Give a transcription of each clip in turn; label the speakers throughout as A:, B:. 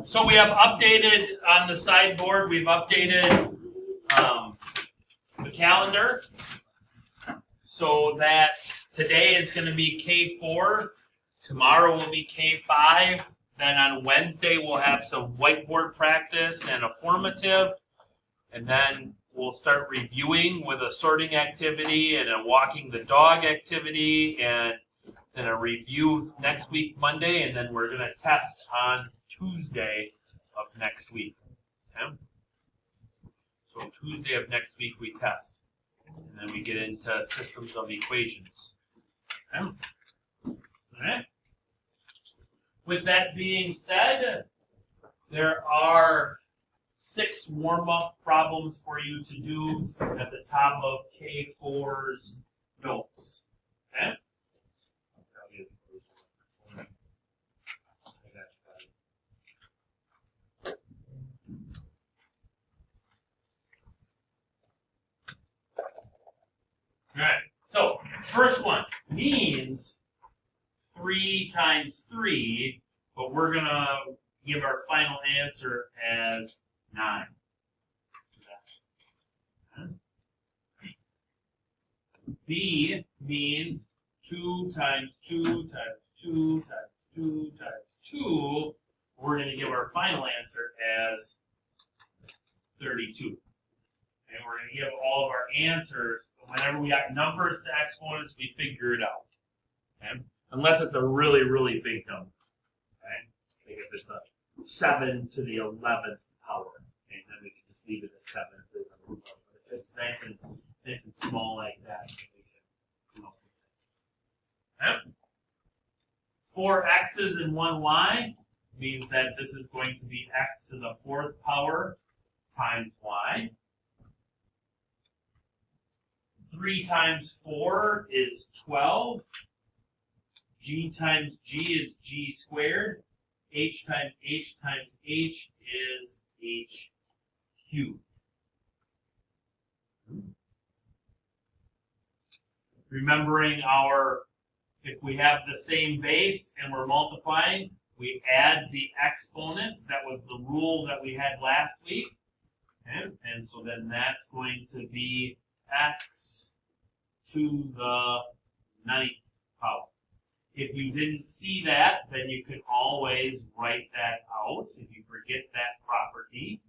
A: So we have updated on the sideboard, we've updated the calendar so that today it's going to be K4, tomorrow will be K5, then on Wednesday we'll have some whiteboard practice and a formative, and then we'll start reviewing with a sorting activity and a walking the dog activity, and then a review next week, Monday, and then we're going to test on Tuesday of next week. Okay? So Tuesday of next week we test, and then we get into systems of equations. Okay? All right. With that being said, there are 6 warm-up problems for you to do at the top of K4's notes. Okay? All right, so first one, means 3 times 3, but we're going to give our final answer as 9. B means 2 times 2 times 2 times 2 times 2. We're going to give our final answer as 32. And we're going to give all of our answers. Whenever we got numbers to exponents, we figure it out. Okay? Unless it's a really, really big number. Okay? Like if it's a 7 to the 11th power, okay? Then we can just leave it at 7 to the 11th power. But if it's nice and small like that, then we can come up with it. Okay? 4 x's and 1 y means that this is going to be x to the 4th power times y. 3 times 4 is 12. G times G is G squared. H times H times H is H cubed. Remembering if we have the same base and we're multiplying, we add the exponents. That was the rule that we had last week. Okay? And so then that's going to be x to the 9th power. If you didn't see that, then you could always write that out if you forget that property.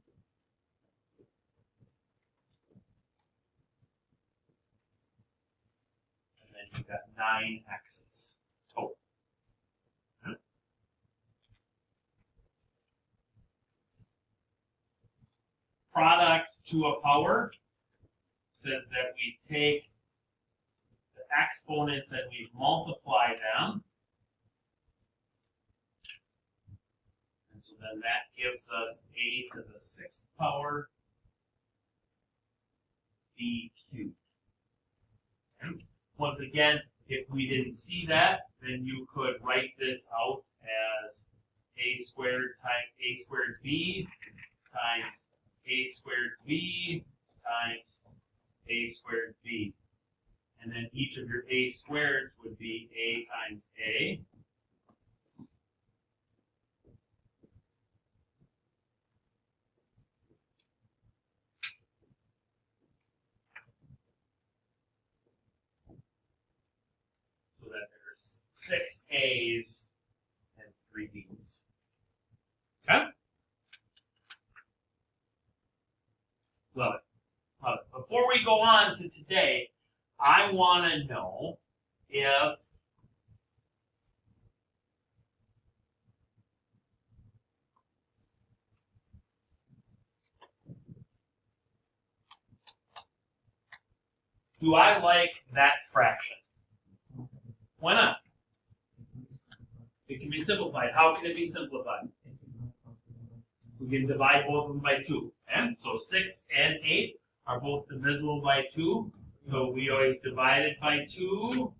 A: And then you've got 9 x's total. Okay. Product to a power says that we take the exponents and we multiply them. And so then that gives us a to the 6th power b cubed. Okay. Once again, if we didn't see that, then you could write this out as a squared times a squared b times a squared b times a squared b. And then each of your a squareds would be a times a. So that there's 6 a's and 3 b's. Okay? Love it. Before we go on to today, I want to know if do I like that fraction? Why not? It can be simplified. How can it be simplified? We can divide both of them by 2. And so 6 and 8 are both divisible by 2. So we always divide it by 2.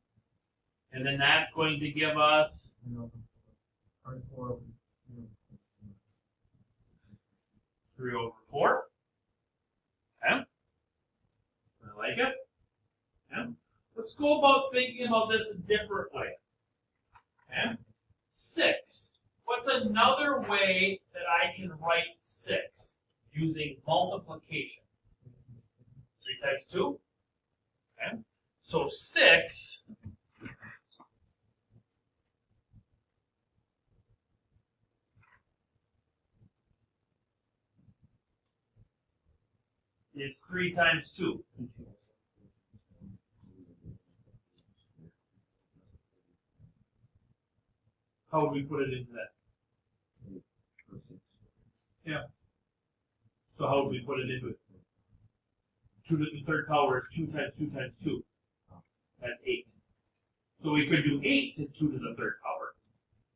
A: And then that's going to give us 3 over 4. Okay. I like it. Okay. Let's go about thinking about this a different way. Okay. 6. What's another another way that I can write 6 using multiplication. 3 times 2. Okay. So 6 is 3 times 2. How would we put it into that? Yeah. So how would we put it into it? 2 to the third power is 2 times 2 times 2. That's 8. So we could do 8 to 2 to the third power,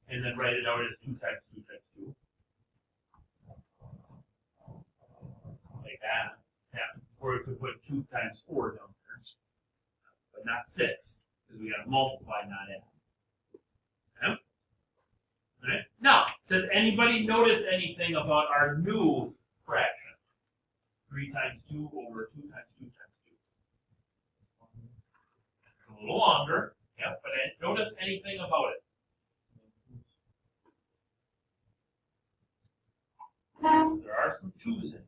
A: and then write it out as 2 times 2 times 2. Like that. Yeah. Or we could put 2 times 4 down there. But not 6, because we gotta multiply, not add. Okay? Right? Now, does anybody notice anything about our new fraction? 3 times 2 over 2 times 2 times 2. It's a little longer, yeah, but notice anything about it? There are some 2's in it.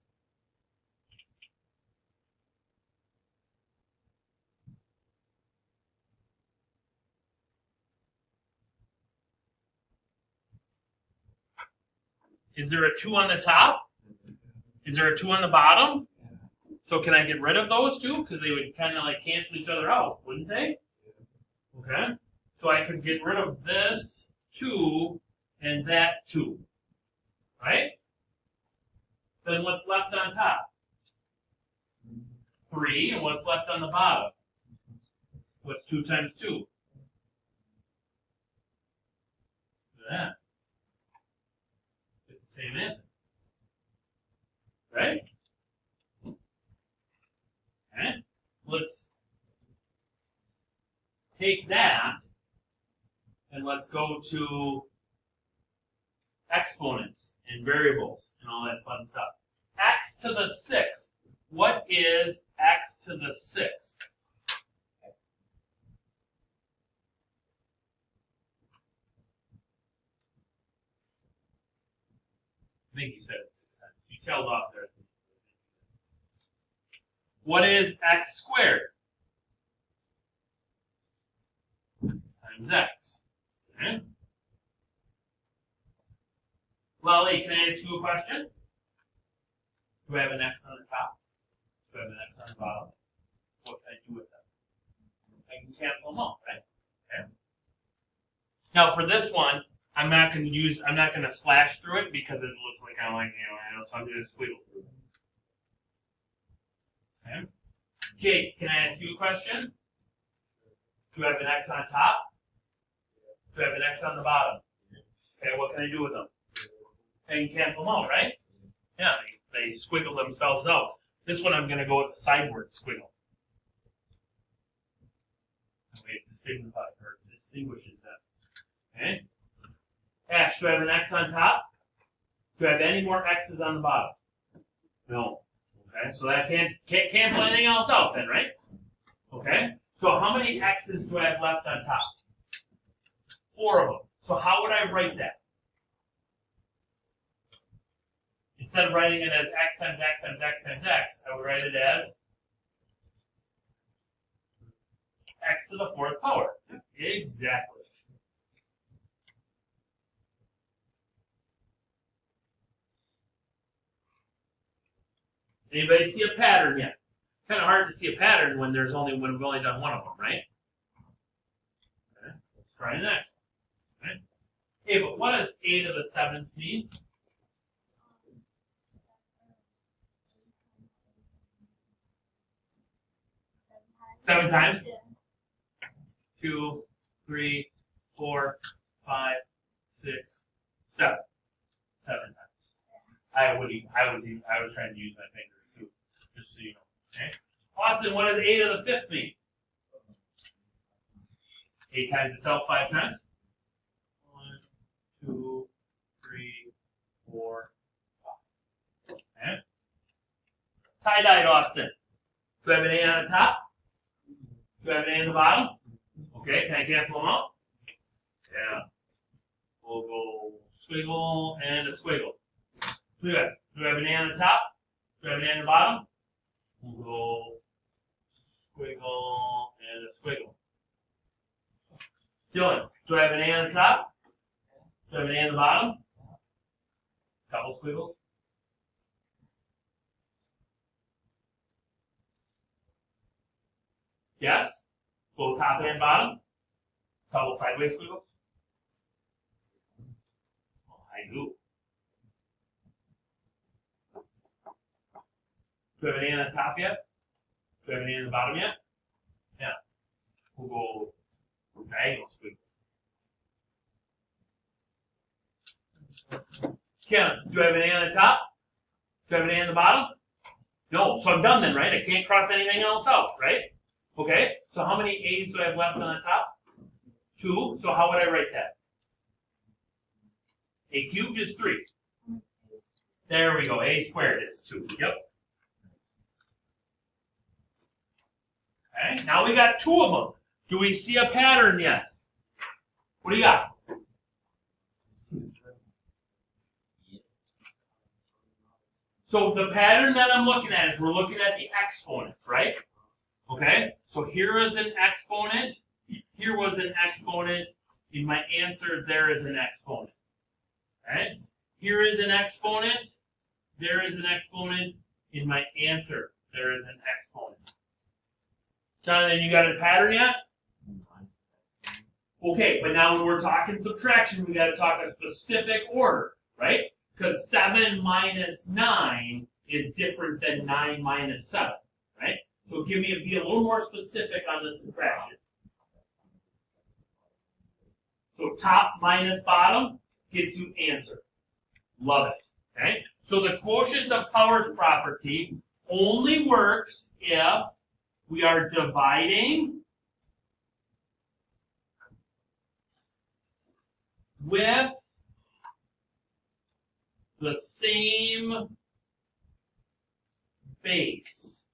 A: Is there a 2 on the top? Is there a 2 on the bottom? So can I get rid of those 2? Because they would kind of like cancel each other out, wouldn't they? Okay. So I could get rid of this 2 and that 2. Right? Then what's left on top? 3, and what's left on the bottom? What's 2 times 2? Look at that. It's the same answer. Right? Okay. Let's take that and let's go to exponents and variables and all that fun stuff. X to the 6th. What is x to the 6th? I think you said it 6 times. You tailed off there. What is x squared? Times x. Okay. Lolly, can I ask you a question? Do I have an x on the top? Do I have an x on the bottom? What can I do with them? I can cancel them out, right? Okay. Now for this one, I'm not going to slash through it because it looks like I like, so I'm going to squiggle through it. Okay. Jake, can I ask you a question? Do I have an x on top? Do I have an x on the bottom? Okay, what can I do with them? I can cancel them out, right? Yeah, they squiggle themselves out. This one I'm going to go with the sideward squiggle. Wait, distinguishes that. Okay. Ash, do I have an x on top? Do I have any more x's on the bottom? No. Okay, so that can't cancel anything else out then, right? Okay, so how many x's do I have left on top? 4 of them. So how would I write that? Instead of writing it as x times x times x times x, I would write it as x to the 4th power. Exactly. Anybody see a pattern yet? Kind of hard to see a pattern when we've only done one of them, right? Okay, let's try the next one. Okay. Hey, but what does a to the 7th mean? 7 times? 2, 3, 4, 5, 6, 7. 7 times. I was trying to use my fingers too, just so you know. Okay. Austin, what does a to the 5th mean? 8 times itself 5 times. 1, 2, 3, 4, 5. Okay. Tie-dyed, Austin. Do I have an A on the top? Do I have an A on the bottom? Okay, can I cancel them out? Yeah. We'll go squiggle, and a squiggle. Good. Do we have an A on the top? Do we have an A on the bottom? We'll go squiggle and a squiggle. Dylan, do I have an A on the top? Do I have an A on the bottom? Couple squiggles. Yes? Both top and bottom? Couple sideways squiggles? Oh, I do. Do we have an A on the top yet? Do we have an A on the bottom yet? Yeah. We'll go diagonal squiggles. Kim, do I have an A on the top? Do I have an A on the bottom? No. So I'm done then, right? I can't cross anything else out, right? Okay. So how many A's do I have left on the top? 2. So how would I write that? A cubed is 3. There we go. A squared is 2. Yep. Okay. Now we got 2 of them. Do we see a pattern yet? What do you got? So the pattern that I'm looking at is we're looking at the exponents, right? Okay, so here is an exponent, here was an exponent, in my answer there is an exponent. Okay, here is an exponent, there is an exponent, in my answer there is an exponent. Jonathan, you got a pattern yet? Okay, but now when we're talking subtraction, we got to talk a specific order, right? Because 7 minus 9 is different than 9 minus 7, right? So be a little more specific on the subtraction. So top minus bottom gets you answer. Love it, okay? So the quotient of powers property only works if we are dividing with the same base.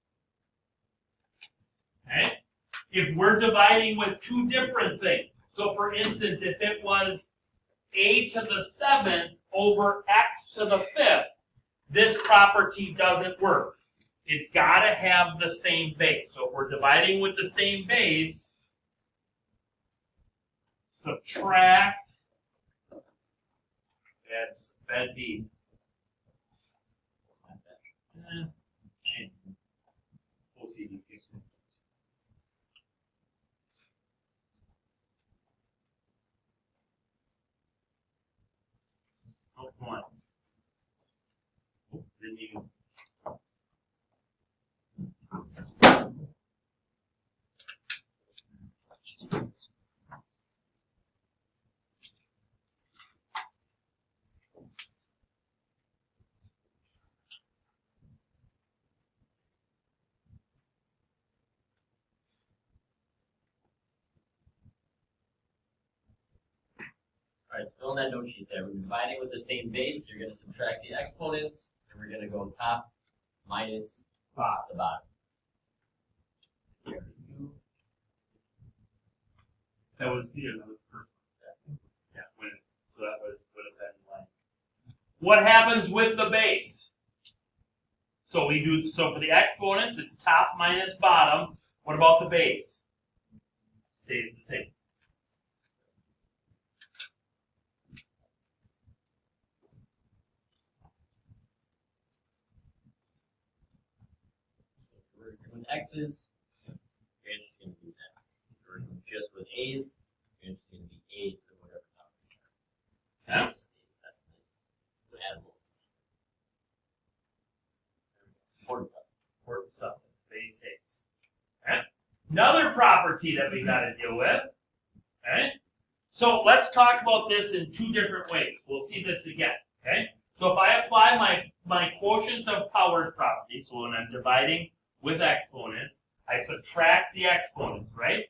A: Okay? If we're dividing with 2 different things, so for instance, if it was a to the 7th over x to the 5th, this property doesn't work. It's got to have the same base. So if we're dividing with the same base, subtract, that's bad B. OCD. Oh, come on. Then you.
B: All right, fill in that note sheet there. We're dividing with the same base. You're going to subtract the exponents, and we're going to go top minus the bottom.
A: That was the first one. Yeah, so that would have been line. What happens with the base? So for the exponents, it's top minus bottom. What about the base? Stays the same.
B: We're doing X's, you're just going to do X. We're doing just with A's, you're just going to be A to whatever top you are.
A: Yeah.
B: That's nice. Add a little.
A: Important stuff. Base stays. Okay. Another property that we got to deal with. Okay. So let's talk about this in 2 different ways. We'll see this again. Okay. So if I apply my quotient of powers property, so when I'm dividing with exponents, I subtract the exponents, right?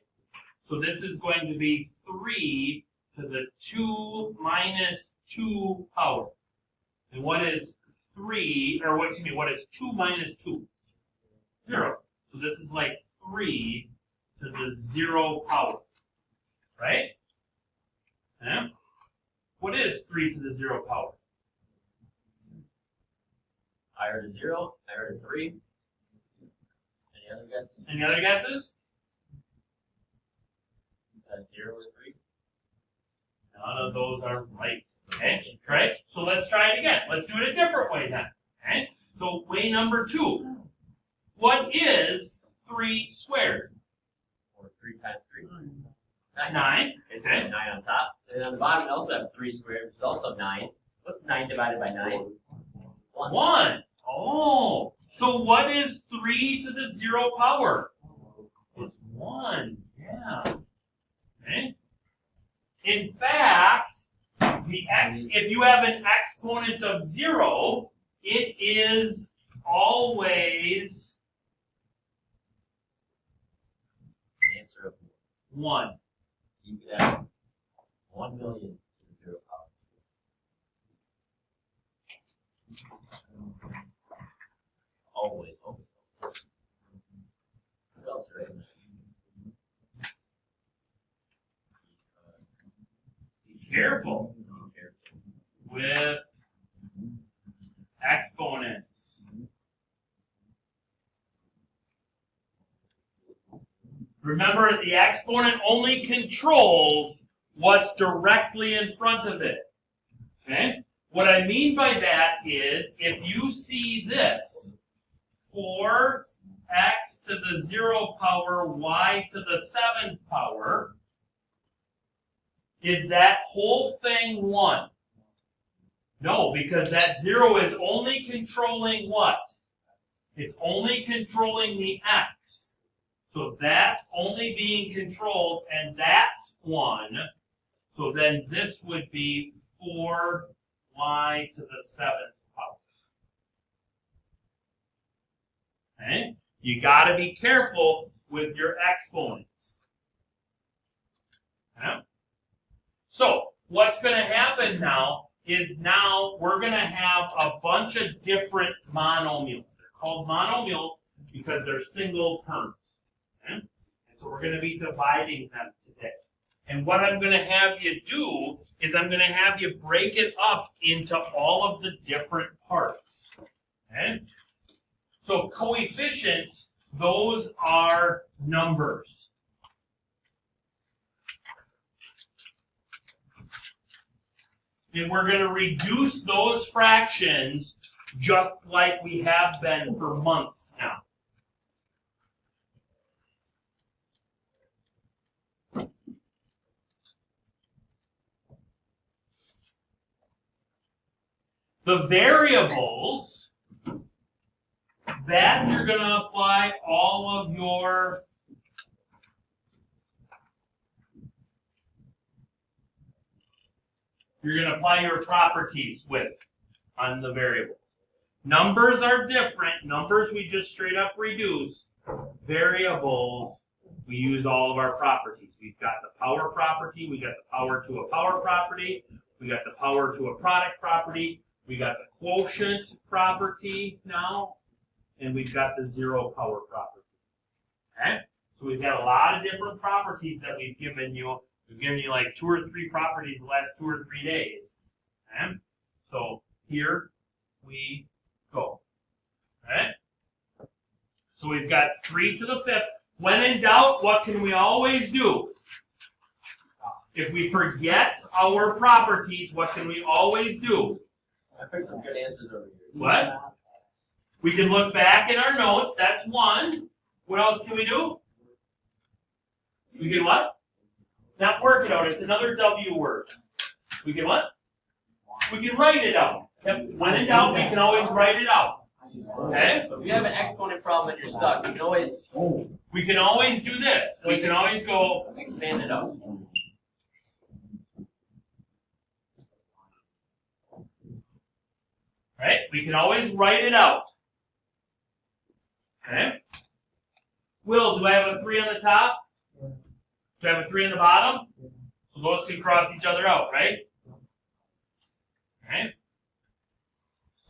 A: So this is going to be 3 to the 2 minus 2 power. And what is 3, or what, excuse me, what is 2 minus 2? 0. So this is like 3 to the 0 power, right? Yeah. What is 3 to the 0 power?
B: I heard a 0, I heard a 3. Any other guesses?
A: Any other guesses?
B: That 0 or 3?
A: None of those are right. Okay, right? So let's try it again. Let's do it a different way then. Okay? So way number 2. What is 3 squared?
B: Or 3 times 3?
A: 9.
B: Okay, so we have 9 on top. And on the bottom, we also have 3 squared, which is also 9. What's 9 divided by 9? 1.
A: 1. Oh, so what is 3 to the 0 power? It's 1. Yeah. Okay. In fact, if you have an exponent of 0, it is always
B: The answer of
A: 1.
B: you could have 1 million to the 0 power. Always, always. What else are in this?
A: Be careful with exponents. Remember, the exponent only controls what's directly in front of it. Okay? What I mean by that is, if you see this, 4x to the 0 power y to the 7th power, is that whole thing 1? No, because that 0 is only controlling what? It's only controlling the x. So that's only being controlled, and that's 1. So then this would be 4y to the 7th power. Okay? You got to be careful with your exponents. Okay? So what's going to happen now is we're going to have a bunch of different monomials. They're called monomials because they're single terms. Okay? And so we're going to be dividing them today. And what I'm going to have you do is I'm going to have you break it up into all of the different parts. Okay? So coefficients, those are numbers. And we're going to reduce those fractions just like we have been for months now. The variables, that you're going to apply all of your properties with on the variables. Numbers are different. Numbers we just straight up reduce. Variables, we use all of our properties. We've got the power property, we got the power to a power property, we got the power to a product property, we got the quotient property now, and we've got the 0 power property. Okay? So we've got a lot of different properties that we've given you. We've given you like 2 or 3 properties the last 2 or 3 days. Okay? So here we go. Okay? So we've got 3 to the 5th. When in doubt, what can we always do? If we forget our properties, what can we always do?
B: I picked some good answers over here.
A: What? We can look back in our notes. That's 1. What else can we do? We can what? Not work it out. It's another W word. We can what? We can write it out. When in doubt, we can always write it out. Okay?
B: If you have an exponent problem and you're stuck, you can always
A: We can always do this. We can always go
B: expand it out.
A: right? We can always write it out. Okay? Will, do I have a 3 on the top? Do I have a 3 on the bottom? So those can cross each other out, right? Okay?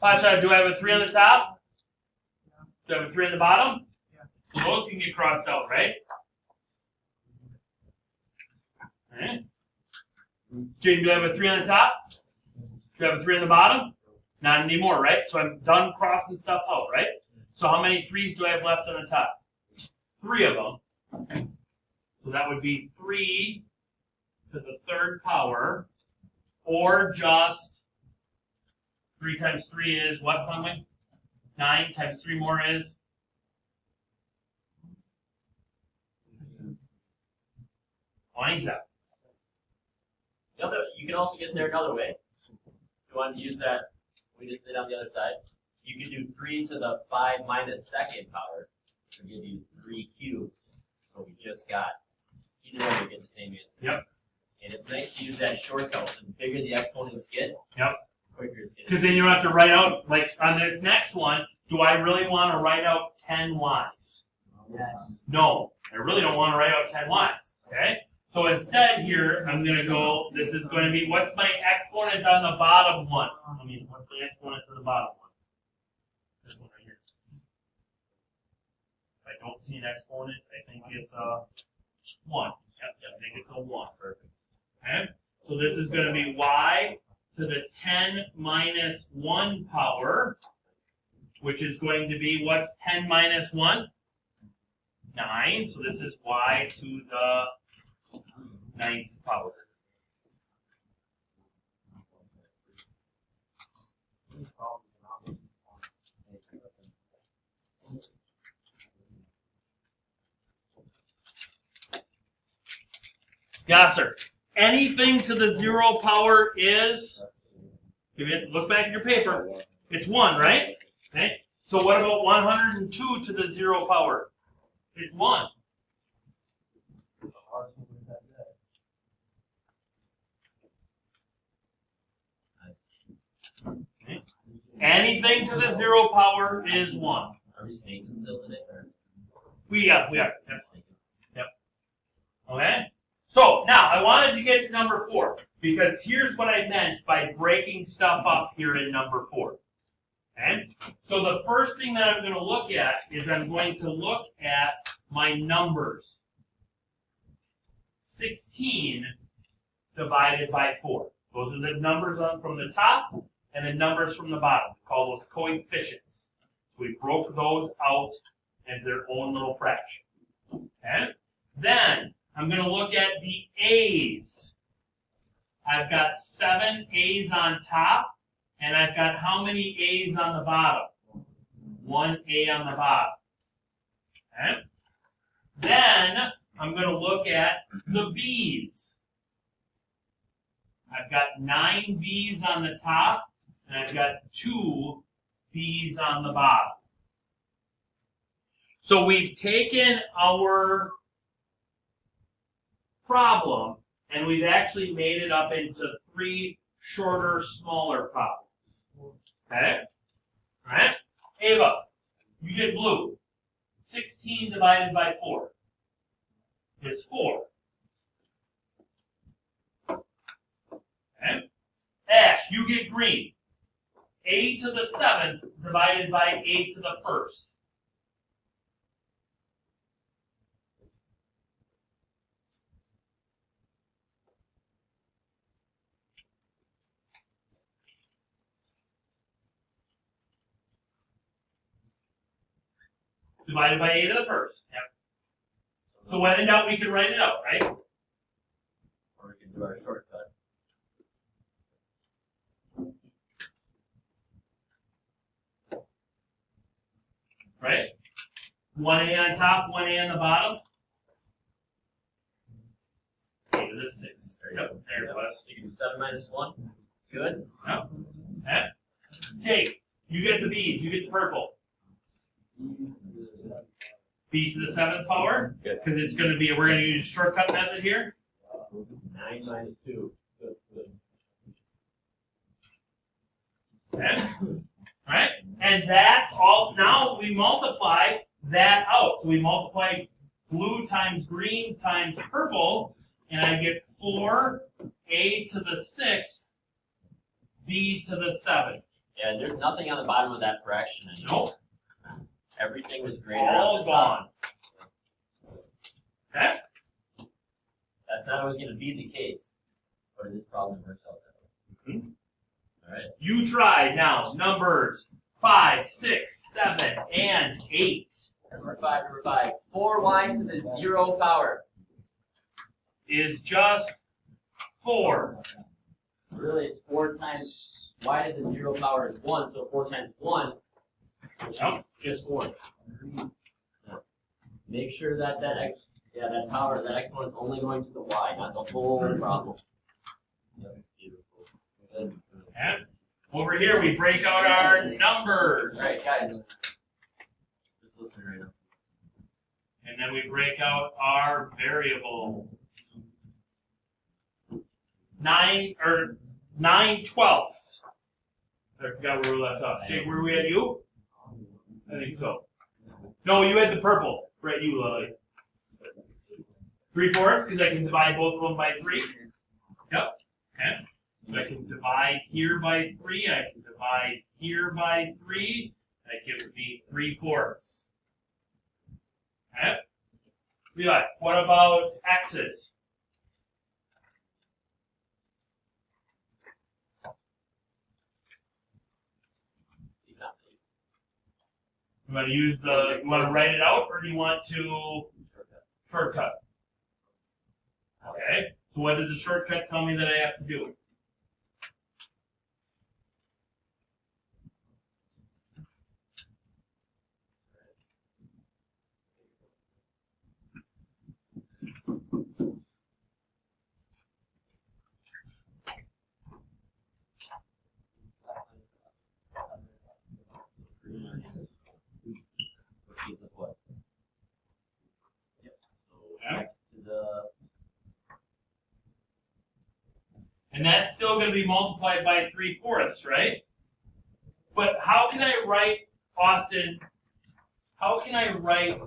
A: Pacha, do I have a 3 on the top? Do I have a 3 on the bottom? So those can get crossed out, right? Okay? Jane, do I have a 3 on the top? Do you have a 3 on the bottom? Not anymore, right? So I'm done crossing stuff out, right? So how many 3s do I have left on the top? 3 of them. So that would be 3 to the 3rd power, or just 3 times 3 is what, Conway? 9 times 3 more is? 27.
B: You can also get there another way. If you want to use that, we just did on the other side. You can do 3 to the 5 minus 2nd power, which will give you 3 cubed. So we just got, either way, we get the same answer.
A: Yep.
B: And it's nice to use that shortcut. The bigger the exponents get,
A: Yep.
B: quicker it's getting.
A: Because then you don't have to write out, like on this next one, do I really want to write out 10 y's?
C: Yes.
A: No, I really don't want to write out 10 y's, okay? So instead here, I'm going to go, this is going to be, what's my exponent on the bottom one? I mean, what's the exponent to the bottom one? This one right here. If I don't see an exponent, I think it's a 1. Yep, I think it's a 1. Perfect. Okay? So this is going to be y to the 10 minus 1 power, which is going to be, what's 10 minus 1? 9. So this is y to the 9th power. Gasser, anything to the 0 power is, look back at your paper, it's 1, right? Okay. So what about 102 to the 0 power? It's 1. Okay. Anything to the 0 power is 1.
B: Are we snaking still today?
A: We are. Yep. Okay? So now I wanted to get to number 4, because here's what I meant by breaking stuff up here in number 4. Okay? So the first thing that I'm going to look at is I'm going to look at my numbers. 16 divided by 4. Those are the numbers from the top and the numbers from the bottom. We call those coefficients. So we broke those out as their own little fraction. Okay? Then I'm going to look at the A's. I've got 7 A's on top, and I've got how many A's on the bottom? 1 A on the bottom. Okay? Then I'm going to look at the B's. I've got 9 B's on the top, and I've got 2 B's on the bottom. So we've taken our problem, and we've actually made it up into 3 shorter, smaller problems. Okay? All right? Ava, you get blue. 16 divided by 4 is 4. Okay? Ash, you get green. A to the 7th divided by A to the 1st. Divided by A to the 1st. Yep. So when in doubt, we can write it out, right?
B: Or we can do our shortcut.
A: Right? 1A on top, 1A on the bottom. A to the 6th. Yep, there it was.
B: You can do 7 minus 1. Good.
A: Yep. Okay. Jake, you get the B's, you get the purple. B to the 7th power, because it's going to be, we're going to use shortcut method here.
B: 9 minus 2. Good.
A: Okay. All right. And that's all. Now we multiply that out. So we multiply blue times green times purple, and I get 4A to the 6th, B to the 7th.
B: Yeah, there's nothing on the bottom of that fraction anymore.
A: Nope.
B: Everything was greater
A: All
B: on the top.
A: gone. Okay?
B: That's not always going to be the case, but in this problem it works out that way.
A: Mm-hmm.
B: Alright.
A: You try now. Numbers 5, 6, 7, and 8
B: Number 5. 4y to the 0 power.
A: is just 4.
B: Really, it's 4 times y to the 0 power is 1, so 4 times 1 is just 4. Yeah. Make sure that that exponent is only going to the y, not the whole problem. Yep, beautiful. Good.
A: And over here, we break out our numbers.
B: Alright, guys. Just listen right now.
A: And then we break out our variables. 9/12. I forgot where we left off. Jake, where we at you? I think so. No, you had the purples. Right, you, Lily. 3/4, because I can divide both of them by 3. Yep. Okay. So I can divide here by 3. I can divide here by 3. That gives me 3/4. Okay. Be like, what about x's? You want to use the, you want to write it out, or do you want to shortcut? Okay, so what does the shortcut tell me that I have to do? And that's still going to be multiplied by 3/4, right? But how can I write, Austin, how can I write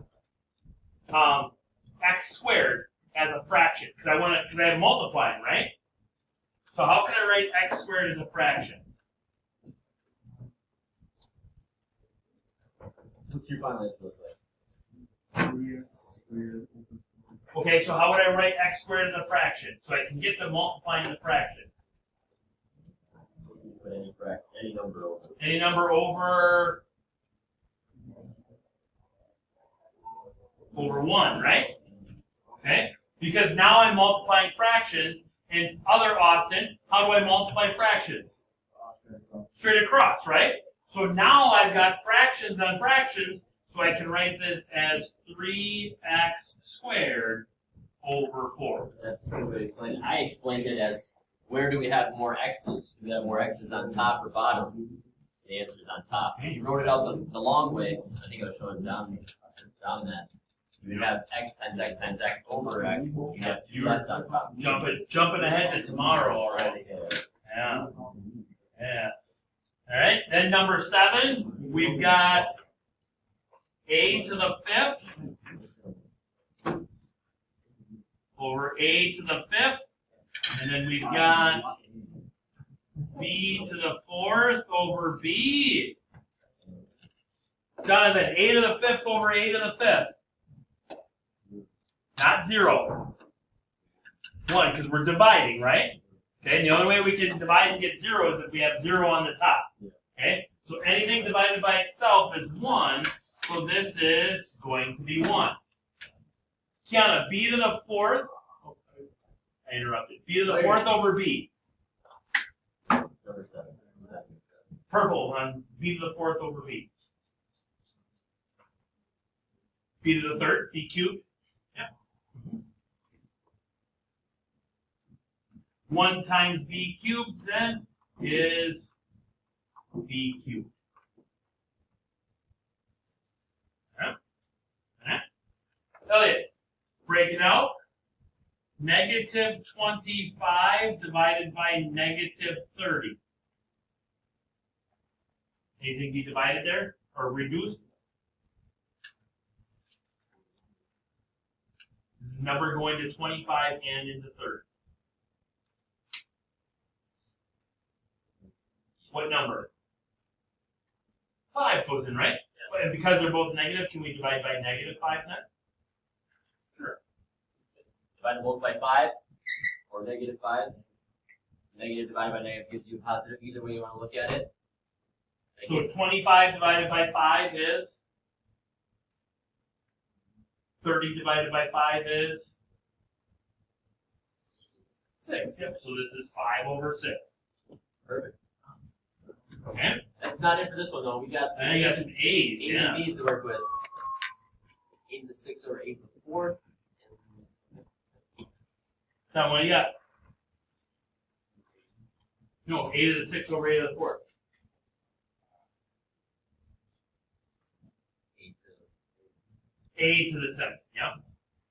A: x squared as a fraction? Because I have multiplying, right? So how can I write x squared as a fraction?
B: What's your final answer look like?
A: Okay, so how would I write x squared as a fraction? So I can get to multiplying the fraction.
B: Put any number over.
A: Any number over 1, right? Okay, because now I'm multiplying fractions, and other Austin, how do I multiply fractions? Straight across, right? So now I've got fractions on fractions, so I can write this as 3x squared over 4.
B: That's a good way to explain it. I explained it as, where do we have more x's? Do we have more x's on top or bottom? The answer is on top. If you wrote it out the long way, I think I was showing down that. You would have x times x times x over x. You have 2 left on top.
A: Jumping ahead to tomorrow already. Yeah. Yeah. All right. Then number 7, we've got a to the 5th over a to the 5th, and then we've got b to the 4th over b. Jonathan, a to the 5th over a to the 5th. Not 0. 1, because we're dividing, right? Okay, and the only way we can divide and get 0 is if we have 0 on the top. Okay, so anything divided by itself is 1, so this is going to be 1. Kiana, b to the 4th. Oh, I interrupted. b to the 4th over b.
B: Number 7.
A: Purple on b to the 4th over b. b to the 3rd, b cubed. Yeah. 1 times b cubed then is b cubed. Elliot, break it out. Negative 25 divided by negative 30. Anything be divided there or reduced? This is number going to 25 and into 30. What number? 5 goes in, right? And because they're both negative, can we divide by negative 5 then? Sure.
B: Divide both by 5 or negative 5. Negative divided by negative gives you a positive, either way you want to look at it.
A: So 25 divided by 5 is? 30 divided by 5 is? 6. Yep, so this is 5 over 6.
B: Perfect.
A: Okay?
B: That's not it for this one though. We got some
A: Then you got some A's,
B: A's
A: yeah.
B: and B's to work with. 8 to the 6th over 8 to the 4th.
A: Now, what do you got? No, 8 to the 6 over 8 to the 4th. 8 to the 7, yep.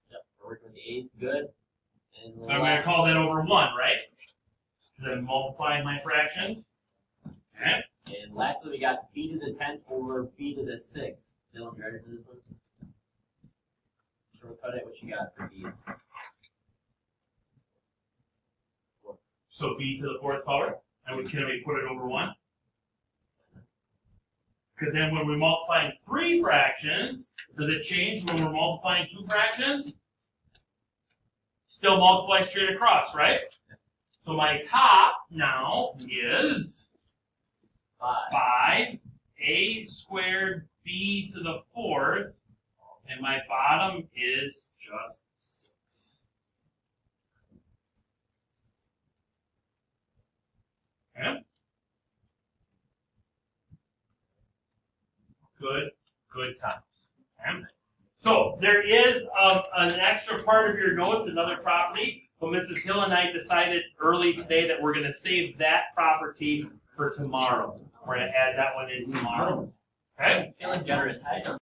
B: Yep, we're working with the A's, good. And
A: I'm going to call that over 1, right? Then multiplying my fractions. Okay.
B: And lastly, we got b to the 10th over b to the 6th. Dylan, you ready for this one? Shortcut it, what you got for b?
A: So b to the 4th power. And can we put it over 1? Because then when we're multiplying 3 fractions, does it change when we're multiplying 2 fractions? Still multiply straight across, right? So my top now is 5a squared b to the 4th, and my bottom is just 6. Okay? Good times. Okay? So there is an extra part of your notes, another property, but Mrs. Hill and I decided early today that we're going to save that property for tomorrow. We're going to add that one in tomorrow. Okay?
B: Feeling generous.